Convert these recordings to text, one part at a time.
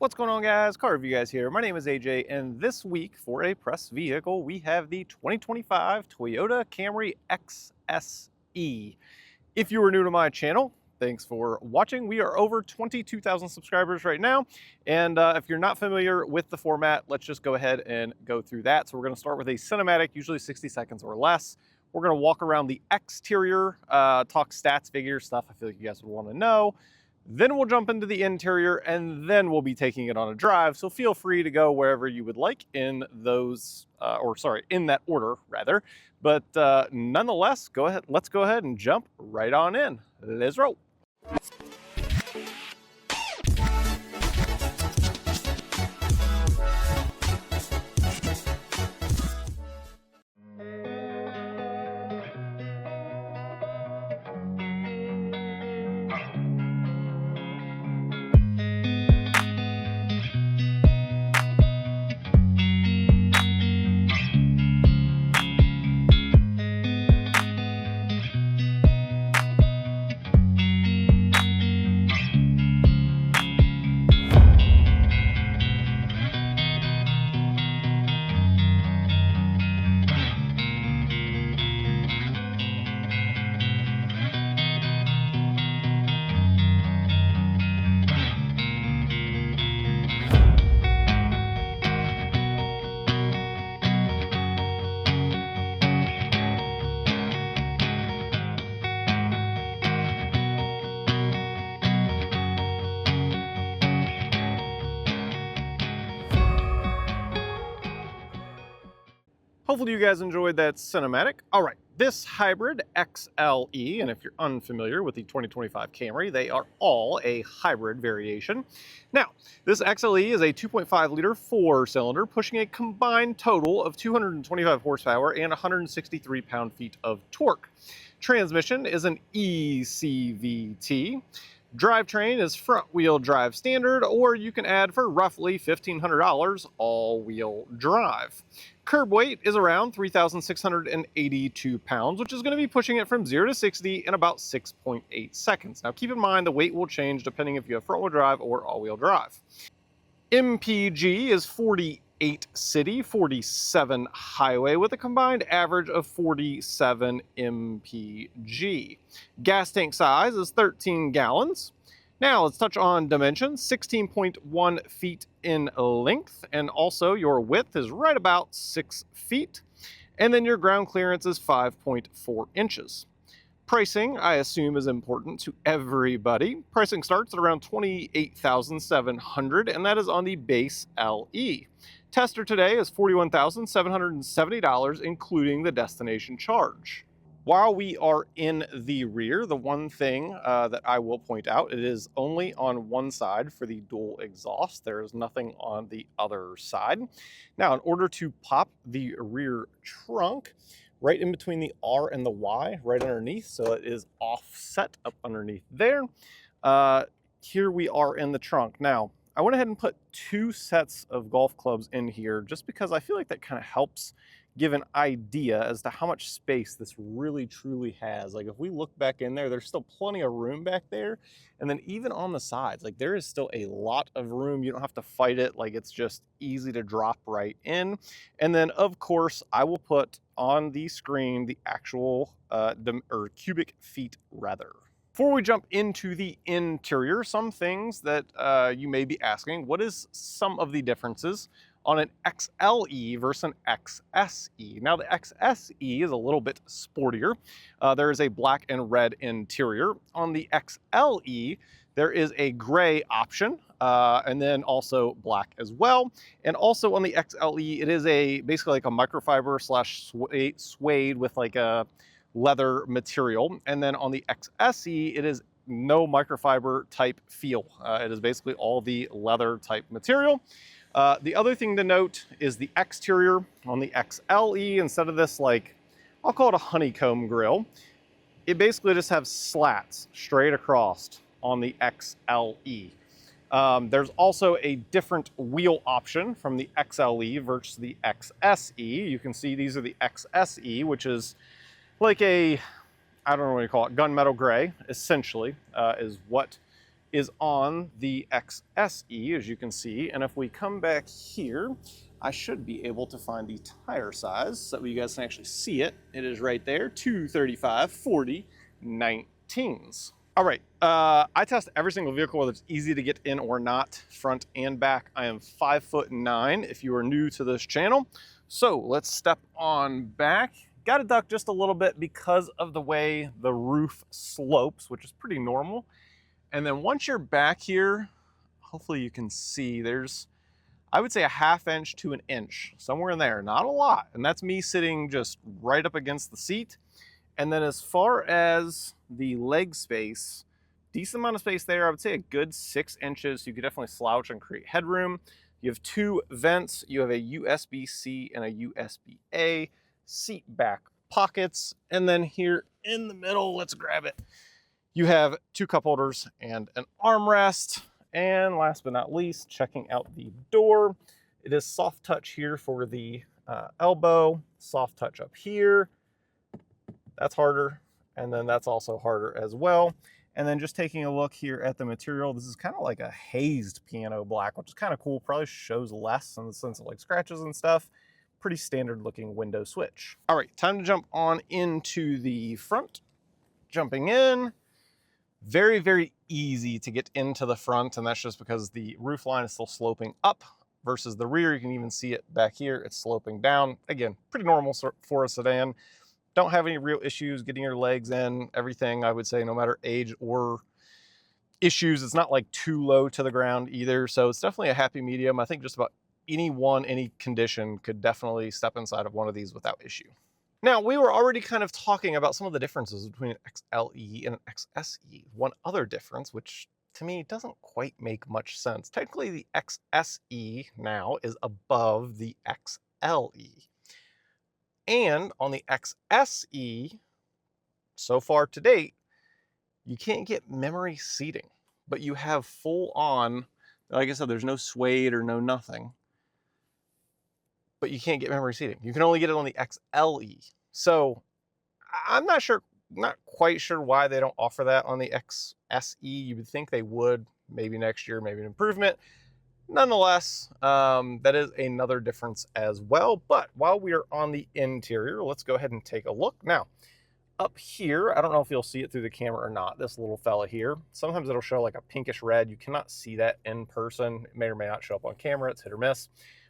What's going on, guys? Car Review Guys here. My name is AJ, and this week for a press vehicle, we have the 2025 Toyota Camry XSE. If you are new to my channel, thanks for watching. We are over 22,000 subscribers right now, and if you're not familiar with the format, let's just go ahead and go through that. So we're going to start with a cinematic, usually 60 seconds or less. We're going to walk around the exterior, talk stats, figures, stuff I feel like you guys would want to know. Then we'll jump into the interior, and then we'll be taking it on a drive. So feel free to go wherever you would like in those, in that order rather. But nonetheless, let's go ahead and jump right on in. Let's roll. Hopefully you guys enjoyed that cinematic. All right, this hybrid XLE, and if you're unfamiliar with the 2025 Camry, they are all a hybrid variation. Now, this XLE is a 2.5 liter four-cylinder, pushing a combined total of 225 horsepower and 163 pound-feet of torque. Transmission is an ECVT. Drivetrain is front-wheel drive standard, or you can add for roughly $1,500 all-wheel drive. Curb weight is around 3,682 pounds, which is going to be pushing it from 0 to 60 in about 6.8 seconds. Now keep in mind the weight will change depending if you have front-wheel drive or all-wheel drive. MPG is 48 city, 47 highway, with a combined average of 47 MPG. Gas tank size is 13 gallons. Now let's touch on dimensions. 16.1 feet in length, and also your width is right about 6 feet. And then your ground clearance is 5.4 inches. Pricing, I assume, is important to everybody. Pricing starts at around $28,700, and that is on the base LE. Tester today is $41,770, including the destination charge. While we are in the rear, the one thing that I will point out, it is only on one side for the dual exhaust. There is nothing on the other side. Now, in order to pop the rear trunk, right in between the R and the Y, right underneath, so it is offset up underneath there. Here we are in the trunk. Now, I went ahead and put 2 sets of golf clubs in here just because I feel like that kind of helps give an idea as to how much space this really truly has. Like if we look back in there, there's still plenty of room back there. And then even on the sides, like there is still a lot of room. You don't have to fight it. Like it's just easy to drop right in. And then of course, I will put on the screen the actual cubic feet rather. Before we jump into the interior, some things that you may be asking, what is some of the differences on an XLE versus an XSE? Now the XSE is a little bit sportier. There is a black and red interior. On the XLE, there is a gray option, and then also black as well. And also on the XLE, it is basically like a microfiber slash suede with like a leather material. And then on the XSE, it is no microfiber type feel. It is basically all the leather type material. The other thing to note is the exterior on the XLE. Instead of this, like, I'll call it a honeycomb grille, it basically just has slats straight across on the XLE. There's also a different wheel option from the XLE versus the XSE. You can see these are the XSE, which is like a, I don't know what you call it, gunmetal gray, essentially, is what is on the XSE, as you can see. And if we come back here, I should be able to find the tire size so that you guys can actually see it. It is right there, 235, 40, 19s. All right, I test every single vehicle, whether it's easy to get in or not, front and back. I am 5'9" if you are new to this channel. So let's step on back. Got to duck just a little bit because of the way the roof slopes, which is pretty normal. And then once you're back here, hopefully you can see there's, I would say, a ½ inch to an inch, somewhere in there, not a lot. And that's me sitting just right up against the seat. And then as far as the leg space, decent amount of space there. I would say a good 6 inches. So you could definitely slouch and create headroom. You have 2 vents. You have a USB-C and a USB-A, seat back pockets. And then here in the middle, let's grab it. You have 2 cup holders and an armrest. And last but not least, checking out the door. It is soft touch here for the elbow, soft touch up here. That's harder. And then that's also harder as well. And then just taking a look here at the material, this is kind of like a hazed piano black, which is kind of cool. Probably shows less in the sense of like scratches and stuff. Pretty standard looking window switch. All right, time to jump on into the front. Jumping in. Very, very easy to get into the front, and that's just because the roof line is still sloping up versus the rear. You can even see it back here. It's sloping down. Again, pretty normal for a sedan. Don't have any real issues getting your legs in. Everything, I would say, no matter age or issues, it's not like too low to the ground either. So it's definitely a happy medium. I think just about anyone, any condition could definitely step inside of one of these without issue. Now, we were already kind of talking about some of the differences between an XLE and an XSE. One other difference, which to me doesn't quite make much sense. Technically, the XSE now is above the XLE. And on the XSE, so far to date, you can't get memory seating, but you have full on, like I said, there's no suede or no nothing, but you can't get memory seating. You can only get it on the XLE. So I'm not quite sure why they don't offer that on the XSE. You would think they would, maybe next year, maybe an improvement. Nonetheless, that is another difference as well. But while we are on the interior, let's go ahead and take a look. Now, up here, I don't know if you'll see it through the camera or not, this little fella here. Sometimes it'll show like a pinkish red. You cannot see that in person. It may or may not show up on camera. It's hit or miss.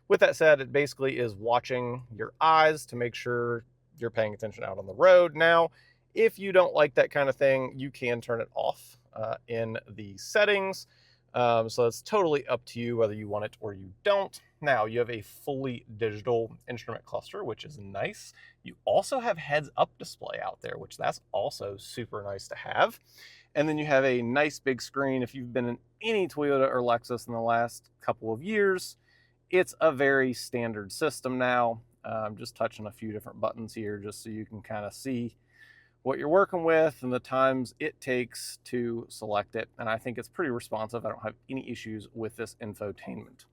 With that said, it basically is watching your eyes to make sure you're paying attention out on the road. Now, if you don't like that kind of thing, you can turn it off in the settings. So it's totally up to you whether you want it or you don't. Now, you have a fully digital instrument cluster, which is nice. You also have heads-up display out there, which that's also super nice to have. And then you have a nice big screen. If you've been in any Toyota or Lexus in the last couple of years, it's a very standard system now. I'm just touching a few different buttons here just so you can kind of see what you're working with and the times it takes to select it. And I think it's pretty responsive. I don't have any issues with this infotainment.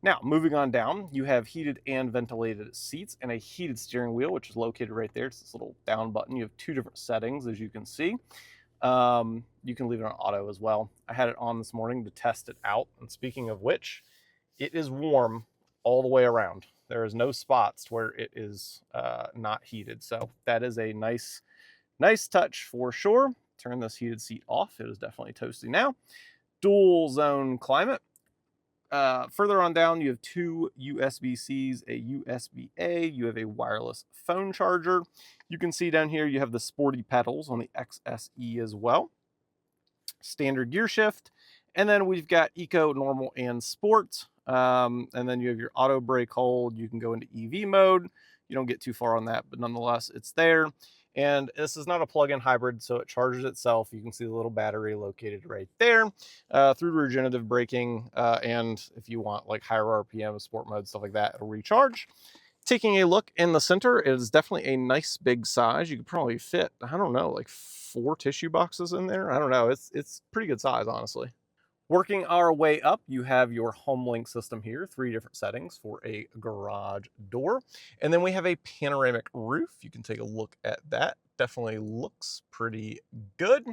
Now, moving on down, you have heated and ventilated seats and a heated steering wheel, which is located right there. It's this little down button. You have 2 different settings, as you can see. You can leave it on auto as well. I had it on this morning to test it out. And speaking of which, it is warm all the way around. There is no spots where it is not heated. So that is a nice touch for sure. Turn this heated seat off. It is definitely toasty now. Dual zone climate. Further on down, you have 2 USB-Cs, a USB-A. You have a wireless phone charger. You can see down here you have the sporty pedals on the XSE as well. Standard gear shift. And then we've got Eco, Normal, and Sport. And then you have your auto brake hold. You can go into EV mode. You don't get too far on that, but nonetheless, it's there. And this is not a plug-in hybrid, so it charges itself. You can see the little battery located right there through regenerative braking. And if you want like higher RPM, sport mode, stuff like that, it'll recharge. Taking a look in the center, it is definitely a nice big size. You could probably fit, I don't know, like 4 tissue boxes in there. I don't know. It's pretty good size, honestly. Working our way up, you have your HomeLink system here, 3 different settings for a garage door. And then we have a panoramic roof. You can take a look at that. Definitely looks pretty good.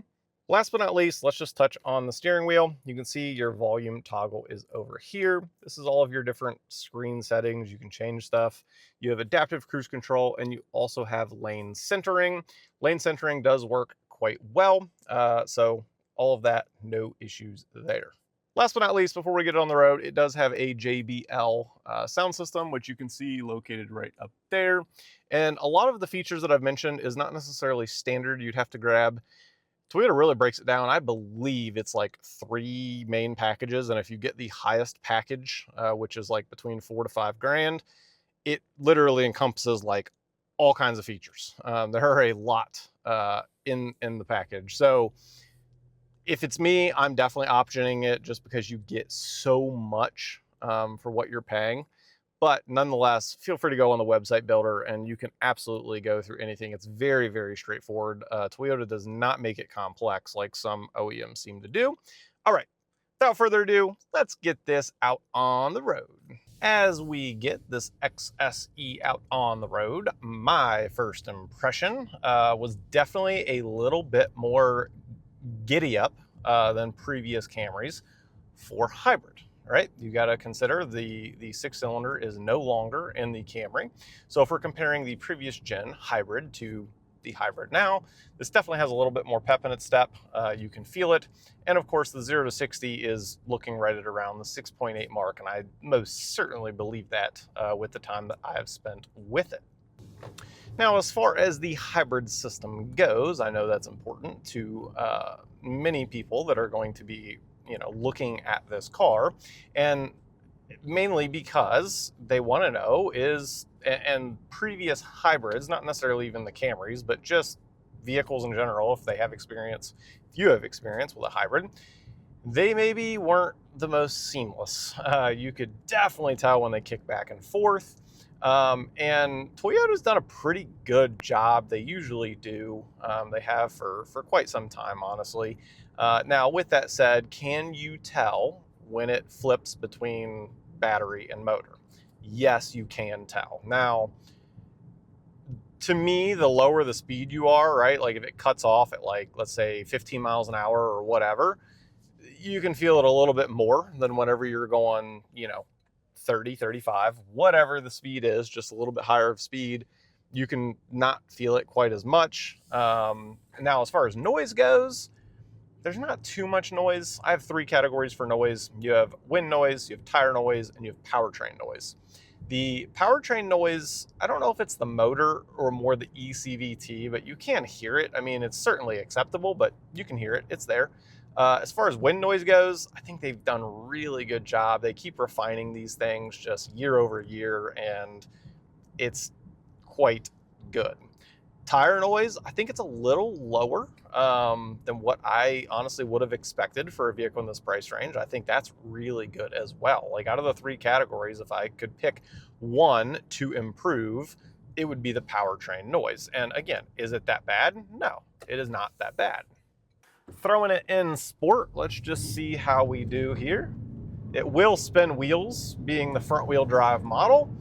Last but not least, let's just touch on the steering wheel. You can see your volume toggle is over here. This is all of your different screen settings. You can change stuff. You have adaptive cruise control, and you also have lane centering. Lane centering does work quite well. So all of that, no issues there. Last but not least, before we get on the road, it does have a JBL sound system, which you can see located right up there. And a lot of the features that I've mentioned is not necessarily standard. You'd have to grab. Toyota really breaks it down. I believe it's like 3 main packages. And if you get the highest package, which is like between 4 to 5 grand, it literally encompasses like all kinds of features. There are a lot in the package. So if it's me, I'm definitely optioning it just because you get so much for what you're paying. But nonetheless, feel free to go on the website builder and you can absolutely go through anything. It's very, very straightforward. Toyota does not make it complex like some OEMs seem to do. All right, without further ado, let's get this out on the road. As we get this XSE out on the road, my first impression was definitely a little bit more giddy up than previous Camrys for hybrid. Right, you got to consider the 6-cylinder is no longer in the Camry. So if we're comparing the previous gen hybrid to the hybrid now, this definitely has a little bit more pep in its step. You can feel it. And of course, the 0 to 60 is looking right at around the 6.8 mark. And I most certainly believe that with the time that I have spent with it. Now, as far as the hybrid system goes, I know that's important to many people that are going to be looking at this car, and mainly because they want to know is, and previous hybrids, not necessarily even the Camrys, but just vehicles in general, if you have experience with a hybrid, they maybe weren't the most seamless. You could definitely tell when they kick back and forth. And Toyota's done a pretty good job. They usually do. They have for quite some time, honestly. Now, with that said, can you tell when it flips between battery and motor? Yes, you can tell. Now, to me, the lower the speed you are, right? Like if it cuts off at like, let's say 15 miles an hour or whatever, you can feel it a little bit more than whenever you're going, 30, 35, whatever the speed is, just a little bit higher of speed. You can not feel it quite as much. Now, as far as noise goes, there's not too much noise. I have 3 categories for noise. You have wind noise, you have tire noise, and you have powertrain noise. The powertrain noise, I don't know if it's the motor or more the ECVT, but you can hear it. I mean, it's certainly acceptable, but you can hear it. It's there. As far as wind noise goes, I think they've done a really good job. They keep refining these things just year over year, and it's quite good. Tire noise, I think it's a little lower than what I honestly would have expected for a vehicle in this price range. I think that's really good as well. Like out of the 3 categories, if I could pick one to improve, it would be the powertrain noise. And again, is it that bad? No, it is not that bad. Throwing it in sport, let's just see how we do here. It will spin wheels, being the front wheel drive model.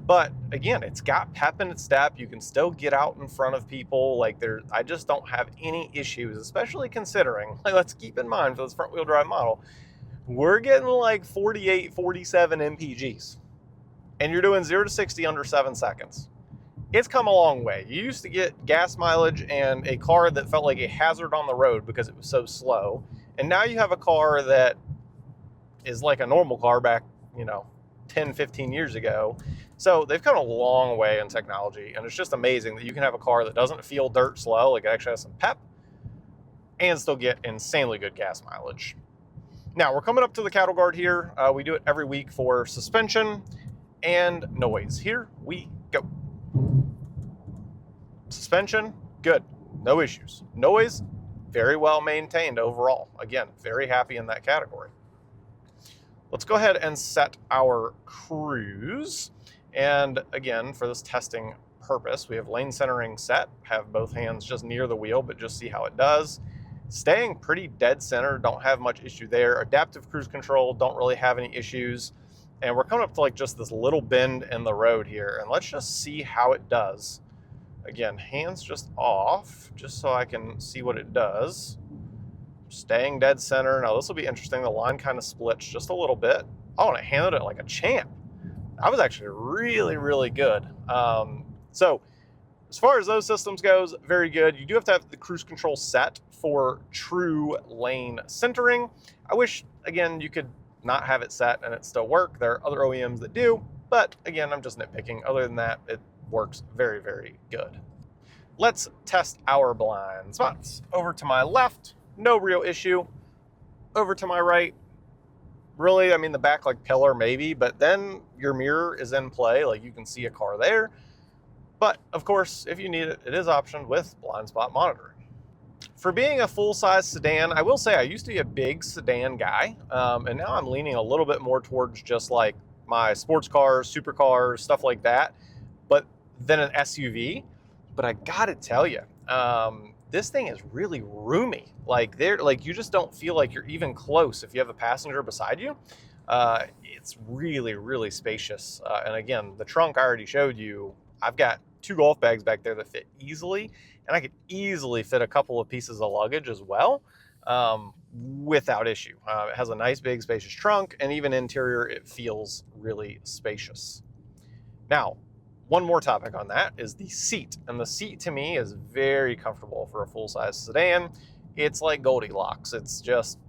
But again, it's got pep in its step. You can still get out in front of people. Like I just don't have any issues, especially considering, like, let's keep in mind for this front wheel drive model, we're getting like 48, 47 mpgs. And you're doing 0 to 60 under 7 seconds. It's come a long way. You used to get gas mileage and a car that felt like a hazard on the road because it was so slow. And now you have a car that is like a normal car back, 10, 15 years ago. So they've come a long way in technology, and it's just amazing that you can have a car that doesn't feel dirt slow, like it actually has some pep, and still get insanely good gas mileage. Now, we're coming up to the cattle guard here. We do it every week for suspension and noise. Here we go. Suspension, good, no issues. Noise, very well maintained overall. Again, very happy in that category. Let's go ahead and set our cruise. And again, for this testing purpose, we have lane centering set, have both hands just near the wheel, but just see how it does. Staying pretty dead center, don't have much issue there. Adaptive cruise control, don't really have any issues. And we're coming up to like just this little bend in the road here, and let's just see how it does. Again, hands just off, just so I can see what it does. staying dead center. Now this will be interesting. The line kind of splits just a little bit. Oh, and it handled it like a champ. That was actually really, really good. So as far as those systems goes, very good. You do have to have the cruise control set for true lane centering. I wish, again, you could not have it set and it still work. There are other OEMs that do, but again, I'm just nitpicking. Other than that, it works very, very good. Let's test our blind spots. Over to my left, no real issue. Over to my right, really, I mean, the back like pillar maybe, but then your mirror is in play, like you can see a car there. But of course, if you need it, it is optioned with blind spot monitoring. For being a full-size sedan, I will say I used to be a big sedan guy, and now I'm leaning a little bit more towards just like my sports cars, supercars, stuff like that, but then an SUV. But I gotta tell you, this thing is really roomy. Like you just don't feel like you're even close if you have a passenger beside you. It's really, really spacious. And again, the trunk I already showed you. I've got 2 golf bags back there that fit easily, and I could easily fit a couple of pieces of luggage as well without issue. It has a nice big spacious trunk, and even interior, it feels really spacious. Now, one more topic on that is the seat, and the seat to me is very comfortable for a full-size sedan. It's like Goldilocks. It's just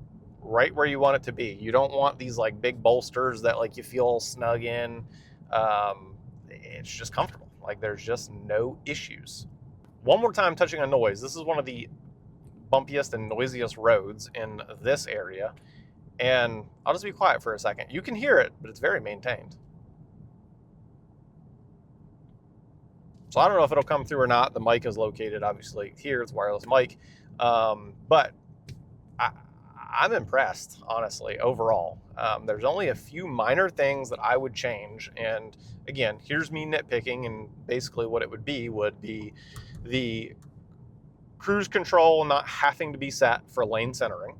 right where you want it to be. You don't want these like big bolsters that like you feel snug in. It's just comfortable. Like there's just no issues. One more time touching on noise. This is one of the bumpiest and noisiest roads in this area. And I'll just be quiet for a second. You can hear it, but it's very maintained. So I don't know if it'll come through or not. The mic is located obviously here. It's a wireless mic. But I'm impressed, honestly, overall. There's only a few minor things that I would change. And again, here's me nitpicking, and basically what it would be the cruise control not having to be set for lane centering.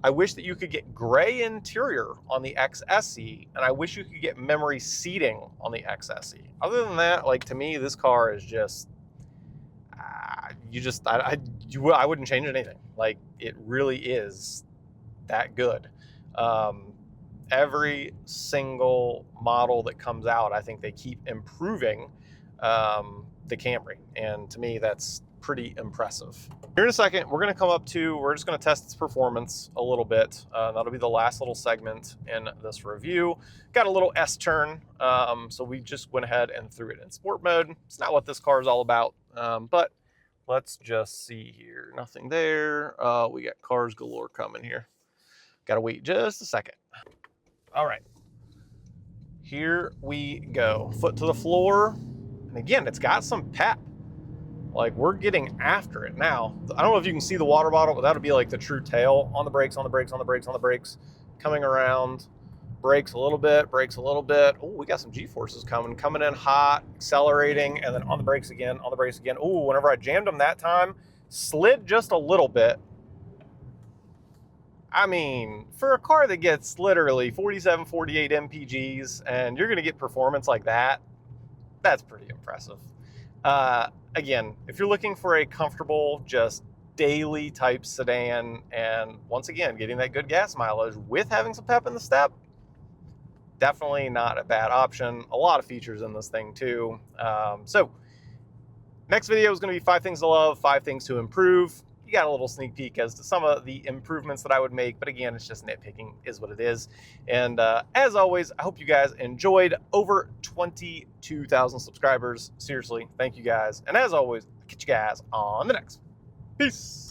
I wish that you could get gray interior on the XSE, and I wish you could get memory seating on the XSE. Other than that, like to me, this car is just, I wouldn't change anything. Like it really is that good. Every single model that comes out, I think they keep improving the Camry, and to me that's pretty impressive. Here in a second, we're just going to test its performance a little bit. That'll be the last little segment in this review. Got a little S-turn, so we just went ahead and threw it in sport mode. It's not what this car is all about, but let's just see here. Nothing there. We got cars galore coming here. Gotta wait just a second. All right, here we go. Foot to the floor. And again, it's got some pep. Like we're getting after it now. I don't know if you can see the water bottle, but that'll be like the true tail. On the brakes, on the brakes, on the brakes, on the brakes. Coming around, brakes a little bit, brakes a little bit. Oh, we got some G-forces coming in hot, accelerating, and then on the brakes again, on the brakes again. Oh, whenever I jammed them that time, slid just a little bit. I mean, for a car that gets literally 47, 48 MPGs, and you're gonna get performance like that, that's pretty impressive. Again, if you're looking for a comfortable, just daily type sedan, and once again, getting that good gas mileage with having some pep in the step, definitely not a bad option. A lot of features in this thing too. So next video is going to be 5 things to love, 5 things to improve. You got a little sneak peek as to some of the improvements that I would make, but again, it's just nitpicking is what it is. And as always, I hope you guys enjoyed. Over 22,000 subscribers. Seriously, thank you guys. And as always, I'll catch you guys on the next. Peace.